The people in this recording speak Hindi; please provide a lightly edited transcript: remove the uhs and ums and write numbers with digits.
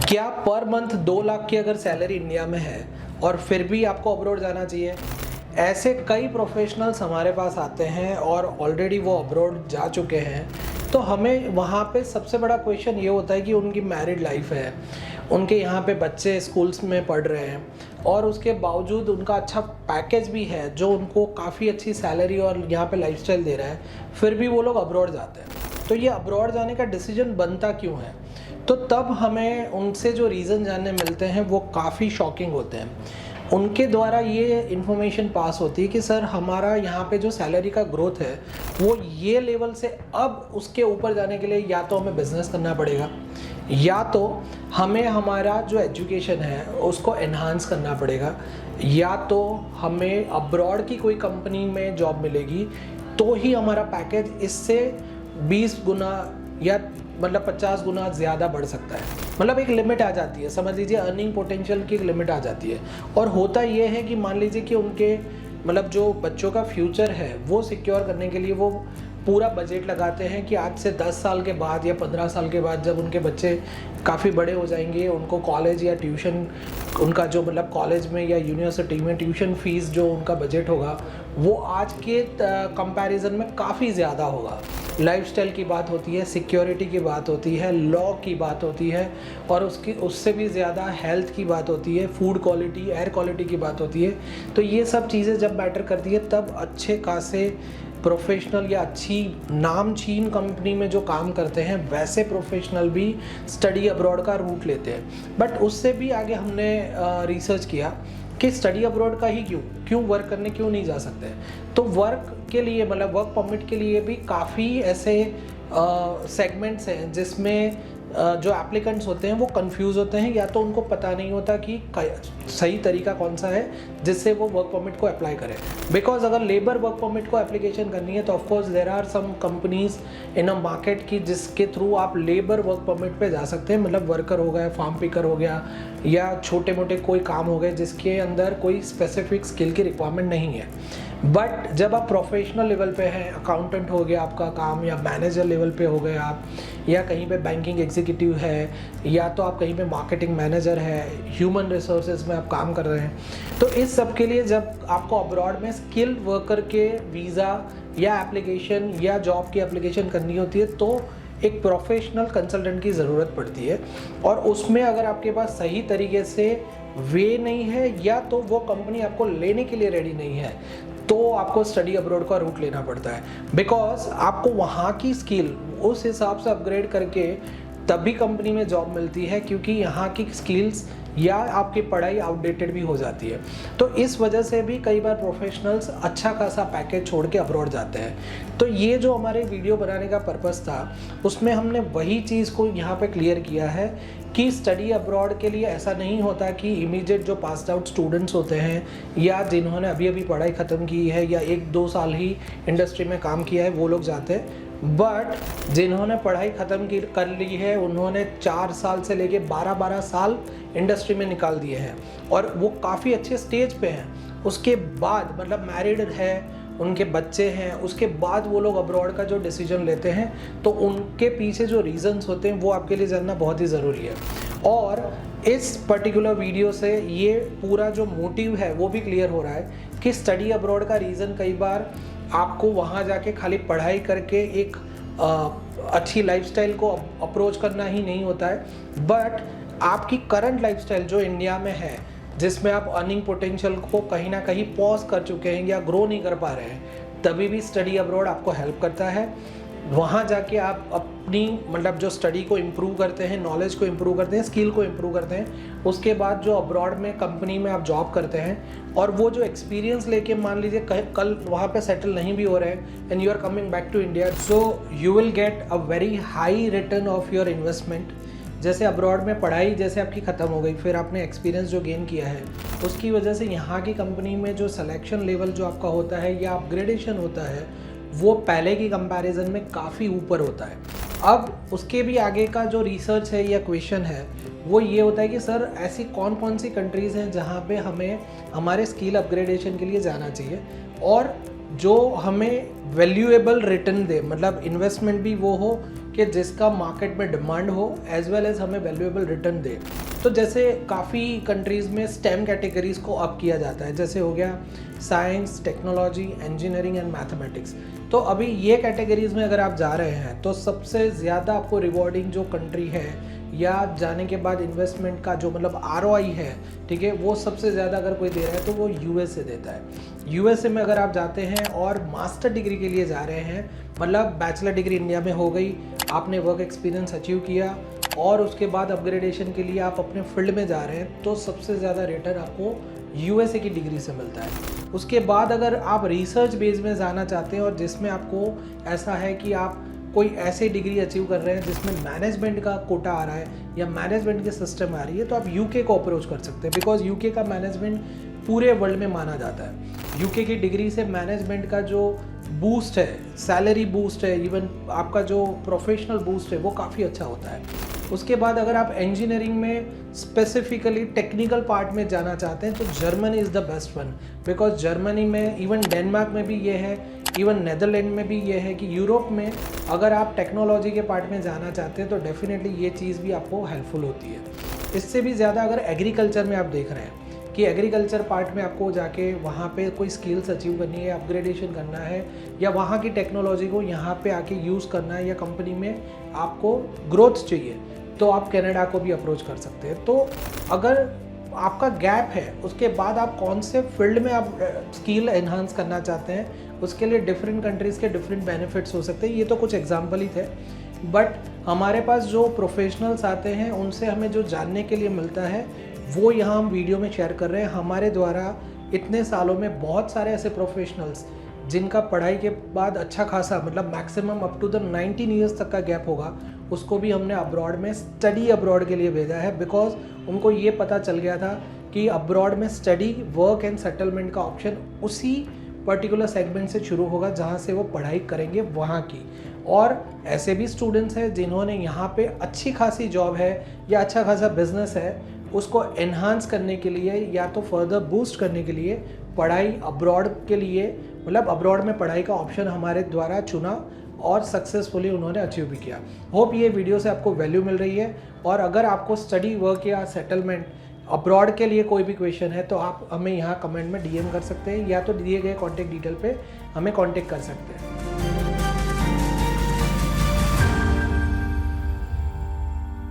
क्या पर मंथ 2 लाख की अगर सैलरी इंडिया में है और फिर भी आपको अब्रॉड जाना चाहिए? ऐसे कई प्रोफेशनल्स हमारे पास आते हैं और ऑलरेडी वो अब्रॉड जा चुके हैं। तो हमें वहाँ पे सबसे बड़ा क्वेश्चन ये होता है कि उनकी मैरिड लाइफ है, उनके यहाँ पे बच्चे स्कूल्स में पढ़ रहे हैं और उसके बावजूद उनका अच्छा पैकेज भी है जो उनको काफ़ी अच्छी सैलरी और यहाँ पे लाइफस्टाइल दे रहा है, फिर भी वो लोग अब्रॉड जाते हैं। तो ये अब्रॉड जाने का डिसीजन बनता क्यों है? तो तब हमें उनसे जो रीज़न जानने मिलते हैं वो काफ़ी शॉकिंग होते हैं। उनके द्वारा ये इन्फॉर्मेशन पास होती है कि सर हमारा यहाँ पे जो सैलरी का ग्रोथ है वो ये लेवल से अब उसके ऊपर जाने के लिए या तो हमें बिज़नेस करना पड़ेगा या तो हमें हमारा जो एजुकेशन है उसको एनहांस करना पड़ेगा या तो हमें अब्रॉड की कोई कंपनी में जॉब मिलेगी तो ही हमारा पैकेज इससे 20 गुना या मतलब 50 गुना ज़्यादा बढ़ सकता है। मतलब एक लिमिट आ जाती है, समझ लीजिए अर्निंग पोटेंशियल की एक लिमिट आ जाती है। और होता ये है कि मान लीजिए कि उनके मतलब जो बच्चों का फ्यूचर है वो सिक्योर करने के लिए वो पूरा बजट लगाते हैं कि आज से 10 साल के बाद या 15 साल के बाद जब उनके बच्चे काफ़ी बड़े हो जाएंगे, उनको कॉलेज या ट्यूशन उनका जो मतलब कॉलेज में या यूनिवर्सिटी में ट्यूशन फीस जो उनका बजट होगा वो आज के कंपैरिजन में काफ़ी ज़्यादा होगा। लाइफस्टाइल की बात होती है, सिक्योरिटी की बात होती है, लॉ की बात होती है और उससे भी ज़्यादा हेल्थ की बात होती है, फूड क्वालिटी, एयर क्वालिटी की बात होती है। तो ये सब चीज़ें जब मैटर करती है तब अच्छे खासे प्रोफेशनल या अच्छी नामचीन कंपनी में जो काम करते हैं वैसे प्रोफेशनल भी स्टडी अब्रॉड का रूट लेते हैं। बट उससे भी आगे हमने रिसर्च किया कि स्टडी अब्रॉड का ही क्यों वर्क करने क्यों नहीं जा सकते। तो वर्क के लिए मतलब वर्क परमिट के लिए भी काफ़ी ऐसे सेगमेंट्स हैं जिसमें जो एप्लीकेंट्स होते हैं वो कंफ्यूज होते हैं या तो उनको पता नहीं होता कि सही तरीका कौन सा है जिससे वो वर्क परमिट को अप्लाई करें। बिकॉज अगर लेबर वर्क परमिट को एप्लीकेशन करनी है तो of course there are some companies in a market की जिसके थ्रू आप लेबर वर्क परमिट पे जा सकते हैं। मतलब वर्कर हो गया, फार्म पिकर हो गया या छोटे मोटे कोई काम हो गए जिसके अंदर कोई स्पेसिफिक स्किल की रिक्वायरमेंट नहीं है। बट जब आप प्रोफेशनल लेवल पे हैं, अकाउंटेंट हो गया आपका काम या मैनेजर लेवल पे हो गए आप या कहीं पे बैंकिंग एग्जीक्यूटिव है या तो आप कहीं पे मार्केटिंग मैनेजर है, ह्यूमन रिसोर्सेज में आप काम कर रहे हैं, तो इस सब के लिए जब आपको अब्रॉड में स्किल वर्कर के वीज़ा या एप्लीकेशन या जॉब की एप्लीकेशन करनी होती है तो एक प्रोफेशनल कंसल्टेंट की ज़रूरत पड़ती है। और उसमें अगर आपके पास सही तरीके से वे नहीं है या तो वो कंपनी आपको लेने के लिए रेडी नहीं है तो आपको स्टडी अब्रॉड का रूट लेना पड़ता है। बिकॉज आपको वहाँ की स्किल उस हिसाब से अपग्रेड करके तभी कंपनी में जॉब मिलती है क्योंकि यहाँ की स्किल्स या आपकी पढ़ाई आउटडेटेड भी हो जाती है। तो इस वजह से भी कई बार प्रोफेशनल्स अच्छा खासा पैकेज छोड़ के अब्रॉड जाते हैं। तो ये जो हमारे वीडियो बनाने का पर्पस था उसमें हमने वही चीज़ को यहाँ पे क्लियर किया है कि स्टडी अब्रॉड के लिए ऐसा नहीं होता कि इमीडिएट जो पास्ड आउट स्टूडेंट्स होते हैं या जिन्होंने अभी अभी पढ़ाई ख़त्म की है या 1-2 साल ही इंडस्ट्री में काम किया है वो लोग जाते हैं। बट जिन्होंने पढ़ाई ख़त्म कर ली है उन्होंने 4 साल से लेके 12-12 साल इंडस्ट्री में निकाल दिए हैं और वो काफ़ी अच्छे स्टेज पे हैं। उसके बाद मतलब मैरिड है, उनके बच्चे हैं, उसके बाद वो लोग अब्रॉड का जो डिसीजन लेते हैं तो उनके पीछे जो रीज़न्स होते हैं वो आपके लिए जानना बहुत ही ज़रूरी है। और इस पर्टिकुलर वीडियो से ये पूरा जो मोटिव है वो भी क्लियर हो रहा है कि स्टडी अब्रॉड का रीज़न कई बार आपको वहाँ जाके खाली पढ़ाई करके एक अच्छी लाइफस्टाइल को अप्रोच करना ही नहीं होता है, बट आपकी करंट लाइफस्टाइल जो इंडिया में है जिसमें आप अर्निंग पोटेंशियल को कहीं ना कहीं पॉज कर चुके हैं या ग्रो नहीं कर पा रहे हैं, तभी भी स्टडी अब्रॉड आपको हेल्प करता है। वहाँ जाके आप अपनी मतलब जो स्टडी को इम्प्रूव करते हैं, नॉलेज को इम्प्रूव करते हैं, स्किल को इम्प्रूव करते हैं। उसके बाद जो अब्रॉड में कंपनी में आप जॉब करते हैं और वो जो एक्सपीरियंस लेके मान लीजिए कल वहाँ पे सेटल नहीं भी हो रहे हैं and you are coming back to India, so you will get a very high return of your investment. जैसे अब्रॉड में पढ़ाई जैसे आपकी ख़त्म हो गई, फिर आपने एक्सपीरियंस जो गेन किया है उसकी वजह से यहाँ की कंपनी में जो सिलेक्शन लेवल जो आपका होता है या अपग्रेडेशन होता है वो पहले की कंपैरिजन में काफ़ी ऊपर होता है। अब उसके भी आगे का जो रिसर्च है या क्वेश्चन है वो ये होता है कि सर ऐसी कौन कौन सी कंट्रीज़ हैं जहाँ पे हमें हमारे स्किल अपग्रेडेशन के लिए जाना चाहिए और जो हमें वैल्यूएबल रिटर्न दे, मतलब इन्वेस्टमेंट भी वो हो कि जिसका मार्केट में डिमांड हो एज वेल एज हमें वैल्यूएबल रिटर्न दे। तो जैसे काफ़ी कंट्रीज़ में स्टेम कैटेगरीज़ को अप किया जाता है, जैसे हो गया science, technology, engineering and mathematics. तो अभी ये कैटेगरीज़ में अगर आप जा रहे हैं तो सबसे ज़्यादा आपको रिवॉर्डिंग जो कंट्री है या जाने के बाद इन्वेस्टमेंट का जो मतलब ROI है, ठीक है, वो सबसे ज़्यादा अगर कोई दे रहा है तो वो USA देता है। USA में अगर आप जाते हैं और मास्टर डिग्री के लिए जा रहे हैं, मतलब बैचलर डिग्री इंडिया में हो गई, आपने वर्क एक्सपीरियंस अचीव किया और उसके बाद अपग्रेडेशन के लिए आप अपने फील्ड में जा रहे हैं, तो सबसे ज़्यादा रिटर्न आपको USA की डिग्री से मिलता है। उसके बाद अगर आप रिसर्च बेस में जाना चाहते हैं और जिसमें आपको ऐसा है कि आप कोई ऐसी डिग्री अचीव कर रहे हैं जिसमें मैनेजमेंट का कोटा आ रहा है या मैनेजमेंट की सिस्टम आ रही है, तो आप UK को अप्रोच कर सकते हैं, बिकॉज UK का मैनेजमेंट पूरे वर्ल्ड में माना जाता है। UK की डिग्री से मैनेजमेंट का जो बूस्ट है, सैलरी बूस्ट है, इवन आपका जो प्रोफेशनल बूस्ट है वो काफ़ी अच्छा होता है। उसके बाद अगर आप इंजीनियरिंग में स्पेसिफिकली टेक्निकल पार्ट में जाना चाहते हैं तो Germany is the best one, because Germany में, इवन डेनमार्क में भी ये है, इवन नेदरलैंड में भी ये है कि यूरोप में अगर आप टेक्नोलॉजी के पार्ट में जाना चाहते हैं तो डेफिनेटली ये चीज़ भी आपको हेल्पफुल होती है। इससे भी ज़्यादा अगर एग्रीकल्चर में आप देख रहे हैं कि एग्रीकल्चर पार्ट में आपको जाके वहाँ पे कोई स्किल्स अचीव करनी है, अपग्रेडेशन करना है या वहाँ की टेक्नोलॉजी को यहाँ पे आके यूज़ करना है या कंपनी में आपको ग्रोथ चाहिए, तो आप कनाडा को भी अप्रोच कर सकते हैं। तो अगर आपका गैप है, उसके बाद आप कौन से फील्ड में आप स्किल एनहांस करना चाहते हैं, उसके लिए डिफरेंट कंट्रीज़ के डिफरेंट बेनिफिट्स हो सकते हैं। ये तो कुछ एग्जाम्पल ही थे, बट हमारे पास जो प्रोफेशनल्स आते हैं उनसे हमें जो जानने के लिए मिलता है वो यहाँ हम वीडियो में शेयर कर रहे हैं। हमारे द्वारा इतने सालों में बहुत सारे ऐसे प्रोफेशनल्स जिनका पढ़ाई के बाद अच्छा खासा, मतलब maximum up to the 19 years तक का गैप होगा, उसको भी हमने अब्रॉड में स्टडी अब्रॉड के लिए भेजा है, बिकॉज उनको ये पता चल गया था कि अब्रॉड में स्टडी, वर्क एंड सेटलमेंट का ऑप्शन उसी पर्टिकुलर सेगमेंट से शुरू होगा जहाँ से वो पढ़ाई करेंगे वहाँ की। और ऐसे भी स्टूडेंट्स हैं जिन्होंने यहाँ पे अच्छी खासी जॉब है या अच्छा खासा बिजनेस है, उसको एनहांस करने के लिए या तो फर्दर बूस्ट करने के लिए पढ़ाई अब्रॉड के लिए, मतलब अब्रॉड में पढ़ाई का ऑप्शन हमारे द्वारा चुना और सक्सेसफुली उन्होंने अचीव भी किया। होप ये वीडियो से आपको वैल्यू मिल रही है, और अगर आपको स्टडी, वर्क या सेटलमेंट अब्रॉड के लिए कोई भी क्वेश्चन है तो आप हमें यहाँ कमेंट में DM कर सकते हैं या तो दिए गए कॉन्टैक्ट डिटेल पे हमें कॉन्टैक्ट कर सकते हैं।